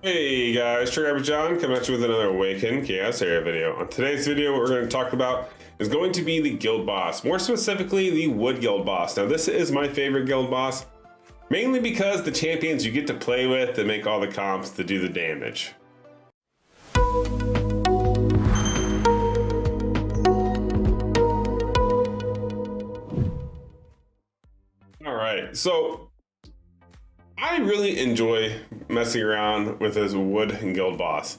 Hey guys, Trigger John coming at you with another Awaken Chaos Area video. On today's video, what we're going to talk about is going to be the guild boss, more specifically the Wood Guild boss. Now this is my favorite guild boss, mainly because the champions you get to play with that make all the comps to do the damage. Alright, so I really enjoy messing around with this Wood Guild boss.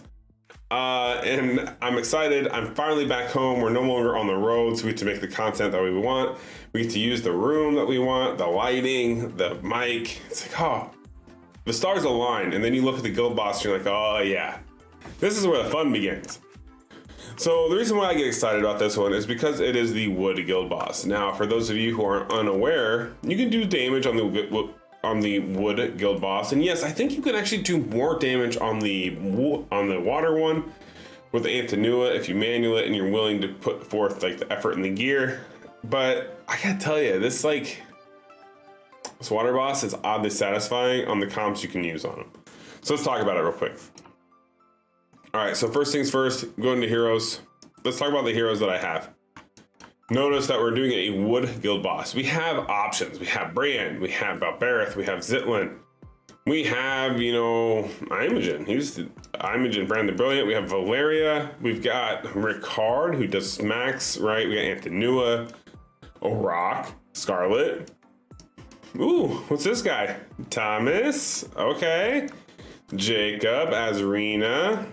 And I'm excited. I'm finally back home. We're no longer on the road, so we get to make the content that we want. We get to use the room that we want, the lighting, the mic. It's like, oh, the stars align. And then you look at the guild boss and you're like, oh yeah, this is where the fun begins. So the reason why I get excited about this one is because it is the Wood Guild boss. Now, for those of you who are unaware, you can do damage on the Wood Guild boss, and yes, I think you can actually do more damage on the water one with the Antinua if you manual it and you're willing to put forth like the effort and the gear. But I gotta tell you, this water boss is oddly satisfying on the comps you can use on them. So let's talk about it real quick. All right, so first things first, going to heroes. Let's talk about the heroes that I have. Notice that we're doing a Wood Guild boss. We have options. We have Brand, we have Balbareth, we have Zitlin. We have, Imogen. He's the Imogen, Brand the Brilliant. We have Valeria. We've got Ricard, who does smacks, right? We got Antinua, O'Rock, Scarlet. Ooh, what's this guy? Thomas, okay. Jacob, Azarina.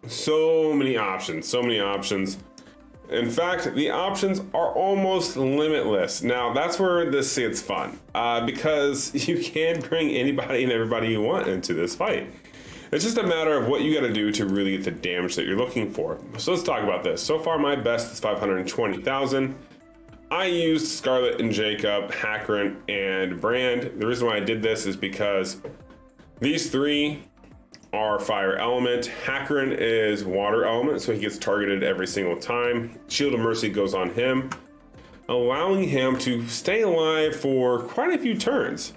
So many options, so many options. In fact, the options are almost limitless. Now, that's where this gets fun, because you can bring anybody and everybody you want into this fight. It's just a matter of what you got to do to really get the damage that you're looking for. So let's talk about this. So far, my best is 520,000. I used Scarlet and Jacob, Hakron, and Brand. The reason why I did this is because these three are fire element. Hakron is water element, so he gets targeted every single time. Shield of Mercy goes on him, allowing him to stay alive for quite a few turns.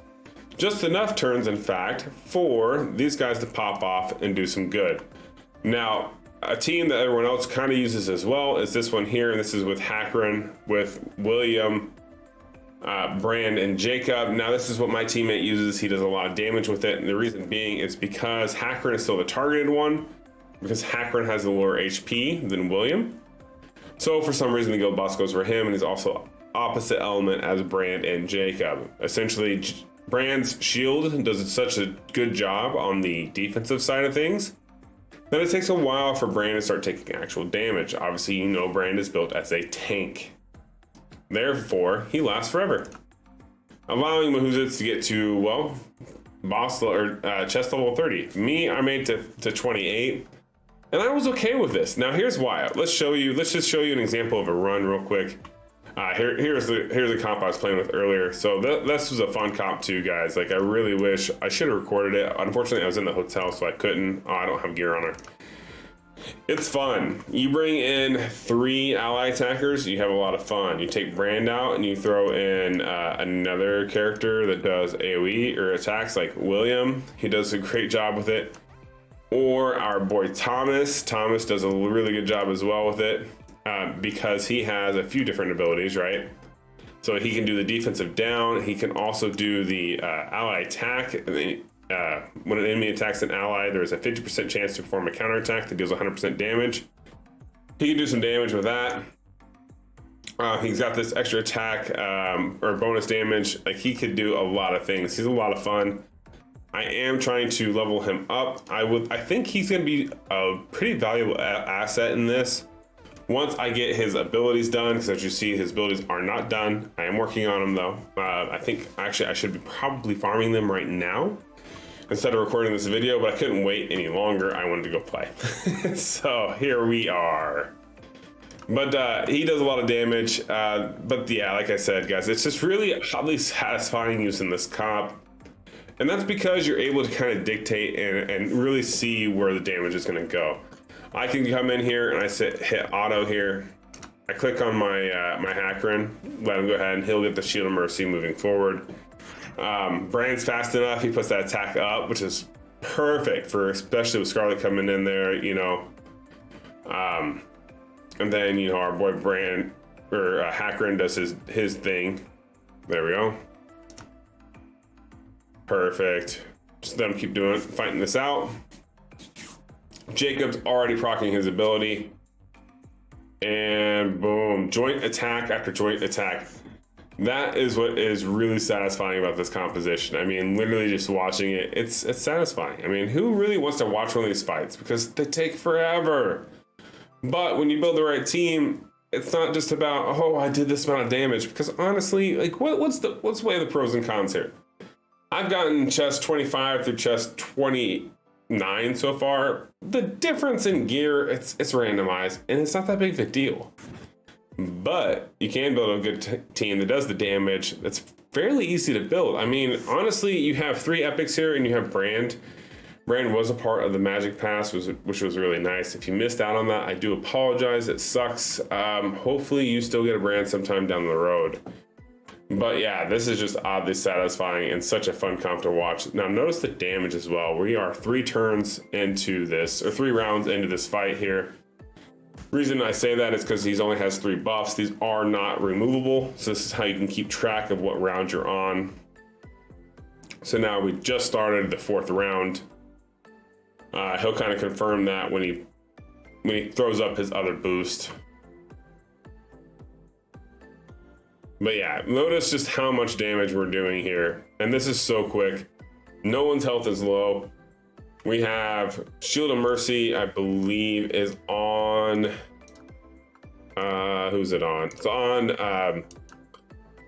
Just enough turns, in fact, for these guys to pop off and do some good. Now, a team that everyone else kind of uses as well is this one here, and this is with Hakron, with William, Brand, and Jacob. Now this is what my teammate uses. He does a lot of damage with it, and the reason being is because Hakron is still the targeted one, because Hakron has the lower HP than William. So for some reason the guild boss goes for him, and he's also opposite element as Brand and Jacob. Essentially, Brand's shield does such a good job on the defensive side of things that it takes a while for Brand to start taking actual damage. Obviously, Brand is built as a tank. Therefore, he lasts forever, allowing Mahuzits to get to, well, boss or chest level 30. Me, I made to 28, and I was okay with this. Now, here's why. Let's just show you an example of a run real quick. Here's the comp I was playing with earlier. So this was a fun comp too, guys. Like, I really wish I should have recorded it. Unfortunately, I was in the hotel, so I couldn't. Oh, I don't have gear on her. It's fun. You bring in 3 ally attackers, you have a lot of fun. You take Brand out and you throw in another character that does AoE or attacks, like William. He does a great job with it. Or our boy Thomas. Thomas does a really good job as well with it, because he has a few different abilities, right? So he can do the defensive down. He can also do the ally attack. When an enemy attacks an ally, there's a 50% chance to perform a counterattack that deals 100% damage. He can do some damage with that. He's got this extra attack or bonus damage. Like, he could do a lot of things. He's a lot of fun. I am trying to level him up. I think he's going to be a pretty valuable asset in this once I get his abilities done, because as you see, his abilities are not done. I am working on them though. I think actually I should be probably farming them right now instead of recording this video, but I couldn't wait any longer. I wanted to go play. So here we are. But he does a lot of damage. But yeah, like I said, guys, it's just really oddly satisfying using this comp. And that's because you're able to kind of dictate and really see where the damage is going to go. I can come in here and I hit auto here. I click on my my Hakron, let him go ahead, and he'll get the Shield of Mercy moving forward. Brand's fast enough, he puts that attack up, which is perfect for, especially with Scarlet coming in there, you know. And then, you know, our boy Brand, or Hackrin does his thing. There we go. Perfect. Just let him keep fighting this out. Jacob's already proccing his ability. And boom, joint attack after joint attack. That is what is really satisfying about this composition. I mean, literally just watching it, it's satisfying. I mean, who really wants to watch one of these fights? Because they take forever. But when you build the right team, it's not just about, oh, I did this amount of damage. Because honestly, like, what's weigh the pros and cons here? I've gotten chest 25 through chest 29 so far. The difference in gear, it's randomized, and it's not that big of a deal. But you can build a good team that does the damage. That's fairly easy to build. I mean, honestly, you have 3 epics here, and you have Brand. Brand was a part of the Magic Pass, which was really nice. If you missed out on that, I do apologize. It sucks. Hopefully, you still get a Brand sometime down the road. But yeah, this is just oddly satisfying and such a fun comp to watch. Now, notice the damage as well. We are 3 turns into this, or 3 rounds into this fight here. Reason I say that is because he only has 3 buffs. These are not removable, so this is how you can keep track of what round you're on. So now we just started the 4th round. He'll kind of confirm that when he throws up his other boost. But yeah, notice just how much damage we're doing here. And this is so quick. No one's health is low. We have Shield of Mercy, I believe, is on... who's it on? It's on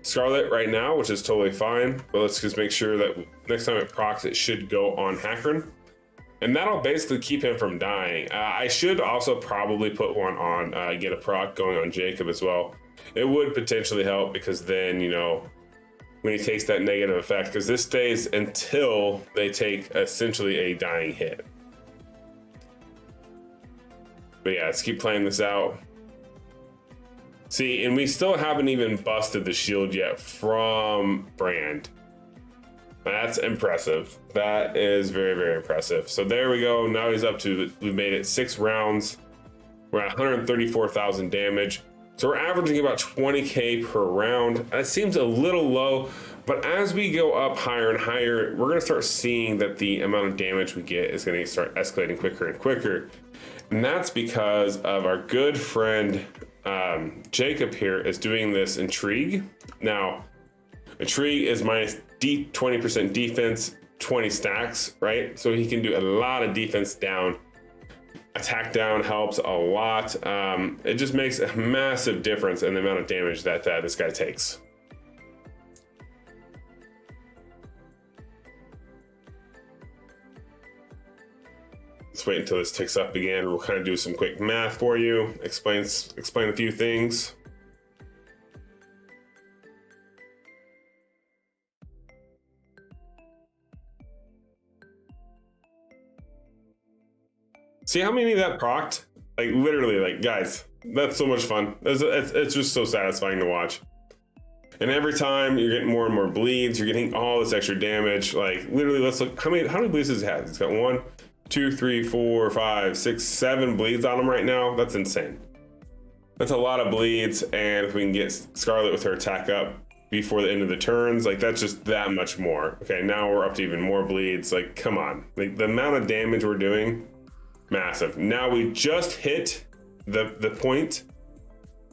Scarlet right now, which is totally fine. But let's just make sure that next time it procs, it should go on Hackrin. And that'll basically keep him from dying. I should also probably put one on, get a proc going on Jacob as well. It would potentially help because then, you know, when he takes that negative effect, because this stays until they take essentially a dying hit. But yeah, let's keep playing this out. See, and we still haven't even busted the shield yet from Brand. That's impressive. That is very, very impressive. So there we go. Now he's up to, we've made it 6 rounds. We're at 134,000 damage. So we're averaging about 20k per round. That seems a little low, but as we go up higher and higher, we're gonna start seeing that the amount of damage we get is gonna start escalating quicker and quicker. And that's because of our good friend, Jacob here is doing this Intrigue. Now, Intrigue is minus 20% defense, 20 stacks, right? So he can do a lot of defense down. Attack down helps a lot. It just makes a massive difference in the amount of damage that this guy takes. Let's wait until this ticks up again. We'll kind of do some quick math for you, explain a few things. See how many that procced? Like literally, like guys, that's so much fun. It's just so satisfying to watch. And every time you're getting more and more bleeds, you're getting all this extra damage. Like literally, let's look, how many bleeds does he have? He's got 1, 2, 3, 4, 5, 6, 7 bleeds on him right now. That's insane. That's a lot of bleeds. And if we can get Scarlet with her attack up before the end of the turns, like that's just that much more. Okay, now we're up to even more bleeds. Like, come on. Like the amount of damage we're doing, massive. Now we just hit the point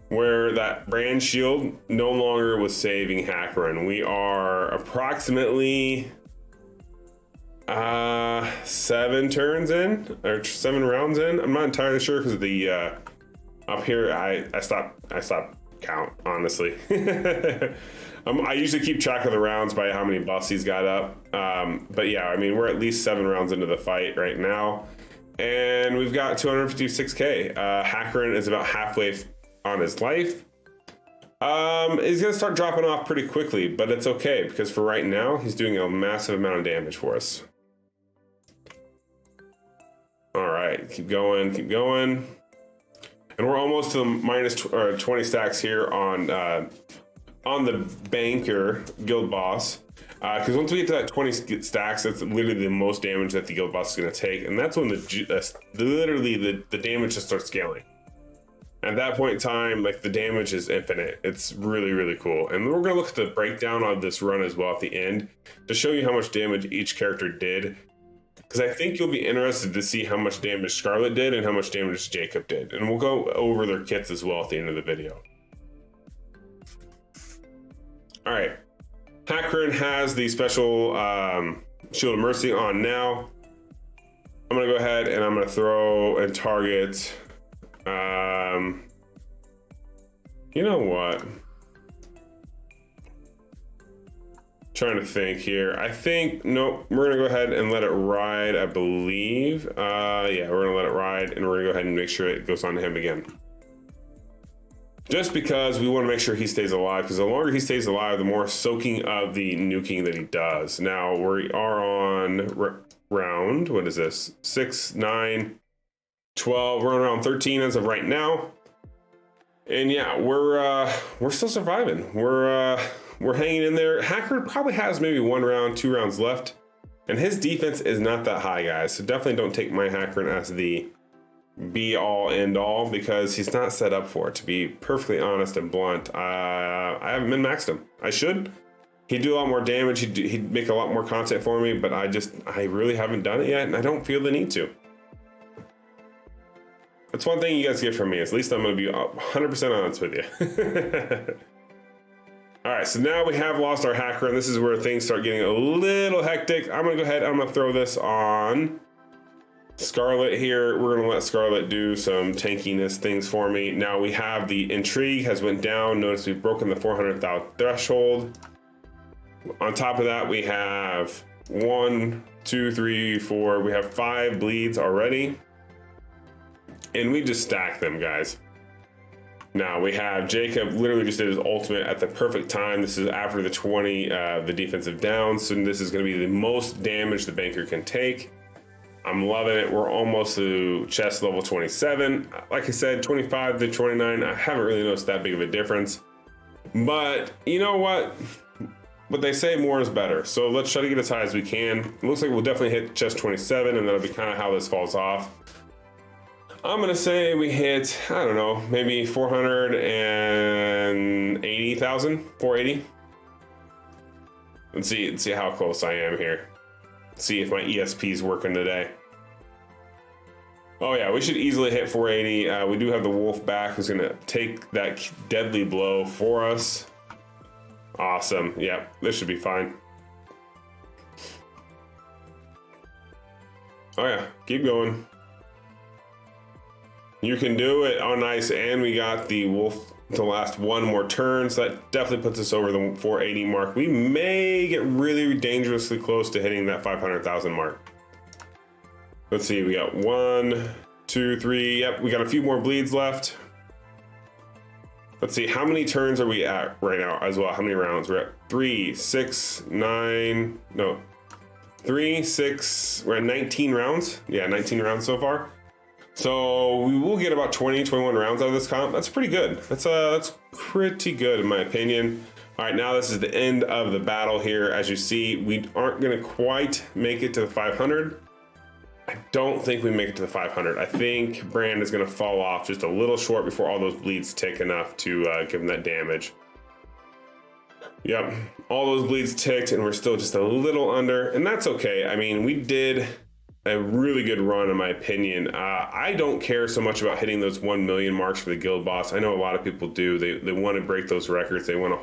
where that Brand shield no longer was saving Hackrin. We are approximately 7 turns in, or 7 rounds in. I'm not entirely sure because the up here I stopped count, honestly. I usually keep track of the rounds by how many buffs he's got up. But yeah, I mean, we're at least 7 rounds into the fight right now. And we've got 256k. Hackrin is about halfway on his life. He's gonna start dropping off pretty quickly, but it's okay because for right now, he's doing a massive amount of damage for us. All right, keep going. And we're almost to the minus 20 stacks here on the Banker Guild Boss. Because once we get to that 20 stacks, that's literally the most damage that the guild boss is going to take, and that's when literally the damage just starts scaling. At that point in time, like, the damage is infinite. It's really, really cool. And we're going to look at the breakdown of this run as well at the end to show you how much damage each character did. Because I think you'll be interested to see how much damage Scarlet did and how much damage Jacob did. And we'll go over their kits as well at the end of the video. All right. Hackern has the special Shield of Mercy on now. I'm going to go ahead and I'm going to throw and target... you know what? Trying to think here. I think, nope, we're gonna go ahead and let it ride, I believe. Yeah, we're gonna let it ride, and we're gonna go ahead and make sure it goes on to him again. Just because we want to make sure he stays alive, because the longer he stays alive, the more soaking of the nuking that he does. Now, we are on round, what is this? 6, 9, 12, we're on round 13 as of right now. And yeah, we're still surviving. We're hanging in there. Hacker probably has maybe 1 round, 2 rounds left, and his defense is not that high, guys. So definitely don't take my Hacker as the be all end all, because he's not set up for it. To be perfectly honest and blunt, I haven't min-maxed him. I should. He'd do a lot more damage. He'd make a lot more content for me, but I really haven't done it yet, and I don't feel the need to. That's one thing you guys get from me. At least I'm going to be 100% honest with you. All right, so now we have lost our Hacker, and this is where things start getting a little hectic. I'm going to go ahead, I'm going to throw this on Scarlet here. We're going to let Scarlet do some tankiness things for me. Now we have the Intrigue has went down. Notice we've broken the 400,000 threshold. On top of that, we have 1, 2, 3, 4. We have 5 bleeds already. And we just stack them, guys. Now we have Jacob literally just did his ultimate at the perfect time. This is after the 20, the defensive down. So this is going to be the most damage the banker can take. I'm loving it. We're almost to chest level 27. Like I said, 25 to 29. I haven't really noticed that big of a difference. But you know what? But they say more is better. So let's try to get as high as we can. It looks like we'll definitely hit chest 27, and that'll be kind of how this falls off. I'm gonna say we hit, I don't know, maybe 480,000, 480. Let's see how close I am here. See if my ESP is working today. Oh yeah, we should easily hit 480. We do have the wolf back who's gonna take that deadly blow for us. Awesome, yeah, this should be fine. Oh yeah, keep going. You can do it. Oh, nice. And we got the wolf to last 1 more turn. So that definitely puts us over the 480 mark. We may get really dangerously close to hitting that 500,000 mark. Let's see. We got 1, 2, 3. Yep. We got a few more bleeds left. Let's see. How many turns are we at right now as well? How many rounds? We're at 3, 6, 9. No. 3, 6. We're at 19 rounds. Yeah, 19 rounds so far. So we will get about 20, 21 rounds out of this comp. That's pretty good. That's pretty good in my opinion. All right, now this is the end of the battle here. As you see, we aren't gonna quite make it to the 500. I don't think we make it to the 500. I think Brand is gonna fall off just a little short before all those bleeds tick enough to give him that damage. Yep, all those bleeds ticked and we're still just a little under, and that's okay. I mean, we did a really good run in my opinion. I don't care so much about hitting those 1 million marks for the guild boss. I know a lot of people do. They want to break those records. They want to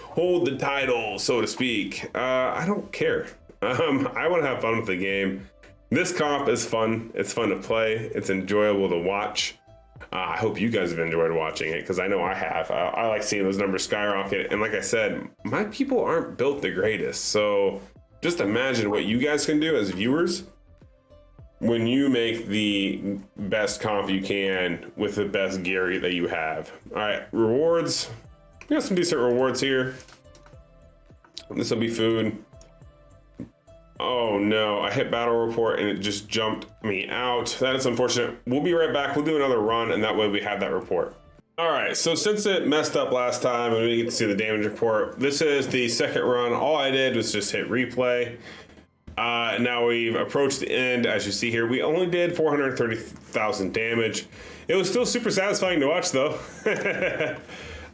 hold the title, so to speak. I don't care. I want to have fun with the game. This comp is fun. It's fun to play. It's enjoyable to watch. I hope you guys have enjoyed watching it, because I know I have. I like seeing those numbers skyrocket. And like I said, my people aren't built the greatest. So just imagine what you guys can do as viewers when you make the best comp you can with the best gear that you have. All right, rewards. We got some decent rewards here. This will be food. Oh no, I hit battle report and it just jumped me out. That is unfortunate. We'll be right back. We'll do another run and that way we have that report. All right, so since it messed up last time and we get to see the damage report, this is the second run. All I did was just hit replay. Now we've approached the end. As you see here, we only did 430,000 damage. It was still super satisfying to watch though.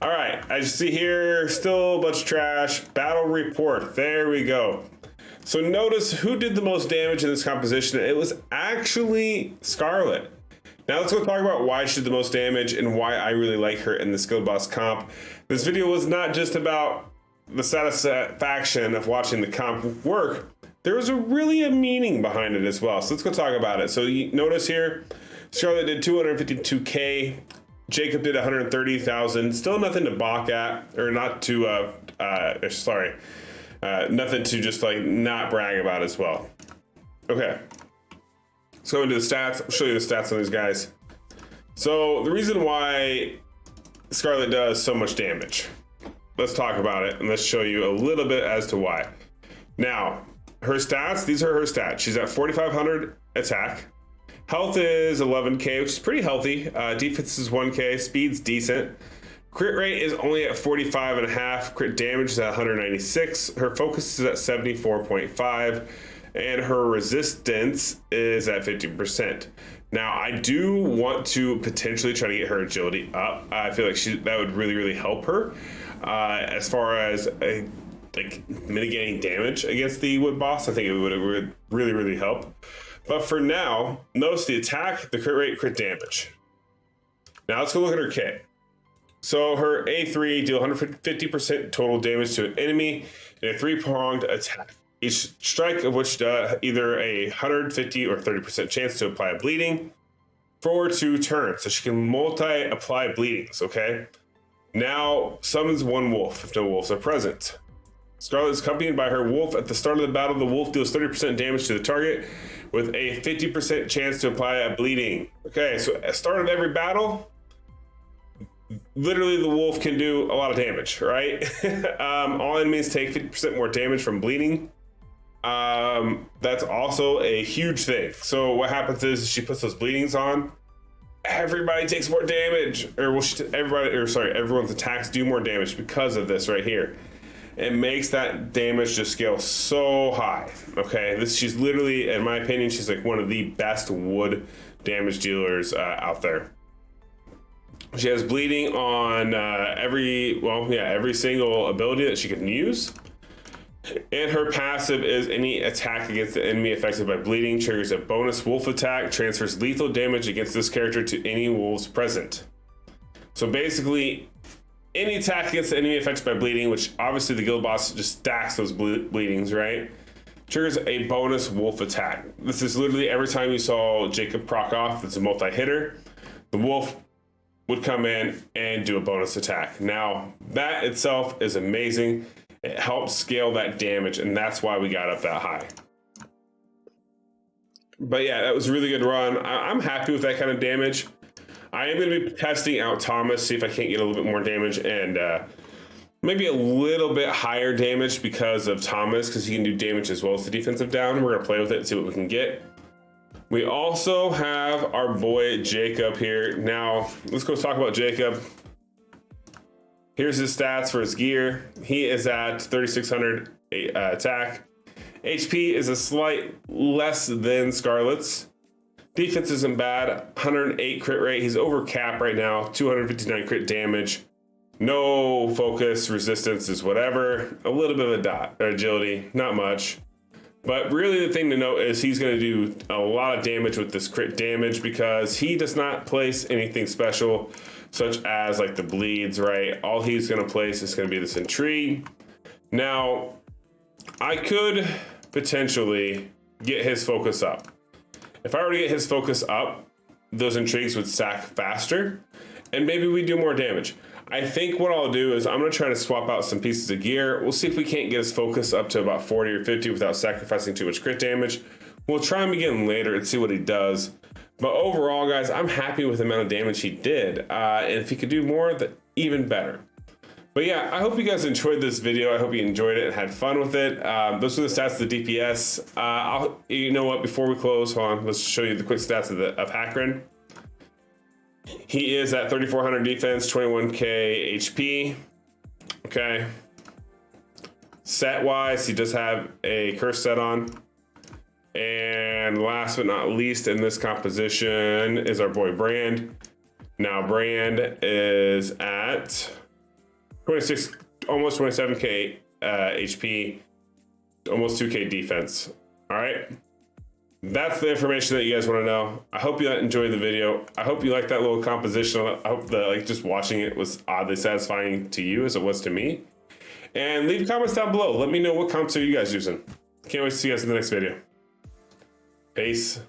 All right, as you see here, still a bunch of trash. Battle report, there we go. So notice who did the most damage in this composition. It was actually Scarlet. Now let's go talk about why she did the most damage and why I really like her in the Skill Boss comp. This video was not just about the satisfaction of watching the comp work. There was really a meaning behind it as well. So let's go talk about it. So you notice here, Scarlet did 252K. Jacob did 130,000. Still nothing to balk at, or not to, nothing to just like not brag about as well. Okay. Let's go into the stats. I'll show you the stats on these guys. So the reason why Scarlet does so much damage, let's talk about it and let's show you a little bit as to why. Now, her stats, these are her stats. She's at 4,500 attack. Health is 11K, which is pretty healthy. Defense is 1K, speed's decent. Crit rate is only at 45.5. Crit damage is at 196. Her focus is at 74.5. And her resistance is at 50%. Now, I do want to potentially try to get her agility up. I feel like that would really help her as far as like mitigating damage against the wood boss. I think it would really help. But for now, notice the attack, the crit rate, crit damage. Now let's go look at her kit. So her A3 deal 150% total damage to an enemy in a 3-pronged attack. Each strike of which either a 150 or 30% chance to apply bleeding for 2 turns. So she can multi-apply bleedings, okay? Now summons 1 wolf if no wolves are present. Scarlet is accompanied by her wolf. At the start of the battle, the wolf deals 30% damage to the target with a 50% chance to apply a bleeding. Okay, so at the start of every battle, literally the wolf can do a lot of damage, right? All enemies take 50% more damage from bleeding. That's also a huge thing. So what happens is she puts those bleedings on, everybody takes more damage, or everyone's attacks do more damage because of this right here. It makes that damage just scale so high. Okay, she's literally, in my opinion, she's like one of the best wood damage dealers out there. She has bleeding on every single ability that she can use. And her passive is any attack against the enemy affected by bleeding triggers a bonus wolf attack, transfers lethal damage against this character to any wolves present. So basically, any attack against the enemy affected by bleeding, which obviously the guild boss just stacks those bleedings, right? Triggers a bonus wolf attack. This is literally every time you saw Jacob proc off, that's a multi-hitter, the wolf would come in and do a bonus attack. Now, that itself is amazing. It helps scale that damage, and that's why we got up that high. But yeah, that was a really good run. I'm happy with that kind of damage. I am going to be testing out Thomas, see if I can't get a little bit more damage and maybe a little bit higher damage because of Thomas, because he can do damage as well as the defensive down. We're going to play with it and see what we can get. We also have our boy Jacob here. Now, let's go talk about Jacob. Here's his stats for his gear. He is at 3,600 attack. HP is a slight less than Scarlet's. Defense isn't bad, 108 crit rate. He's over cap right now, 259 crit damage. No focus, resistance is whatever. A little bit of a dot, or agility, not much. But really the thing to note is he's going to do a lot of damage with this crit damage because he does not place anything special, such as like the bleeds, right? All he's going to place is going to be this intrigue. Now, I could potentially get his focus up. If I were to get his focus up, those intrigues would sack faster, and maybe we do more damage. I think what I'll do is I'm going to try to swap out some pieces of gear. We'll see if we can't get his focus up to about 40 or 50 without sacrificing too much crit damage. We'll try him again later and see what he does. But overall, guys, I'm happy with the amount of damage he did. And if he could do more, even better. But yeah, I hope you guys enjoyed this video. I hope you enjoyed it and had fun with it. Those are the stats of the DPS. You know what? Before we close, hold on. Let's show you the quick stats of Hackren. He is at 3,400 defense, 21k HP. Okay. Set wise, he does have a curse set on. And last but not least in this composition is our boy Brand. Now Brand is at 26, almost 27k HP, almost 2k defense. All right. That's the information that you guys want to know. I hope you enjoyed the video. I hope you liked that little composition. I hope that like just watching it was oddly satisfying to you as it was to me. And leave comments down below. Let me know what comps are you guys using. Can't wait to see you guys in the next video. Peace.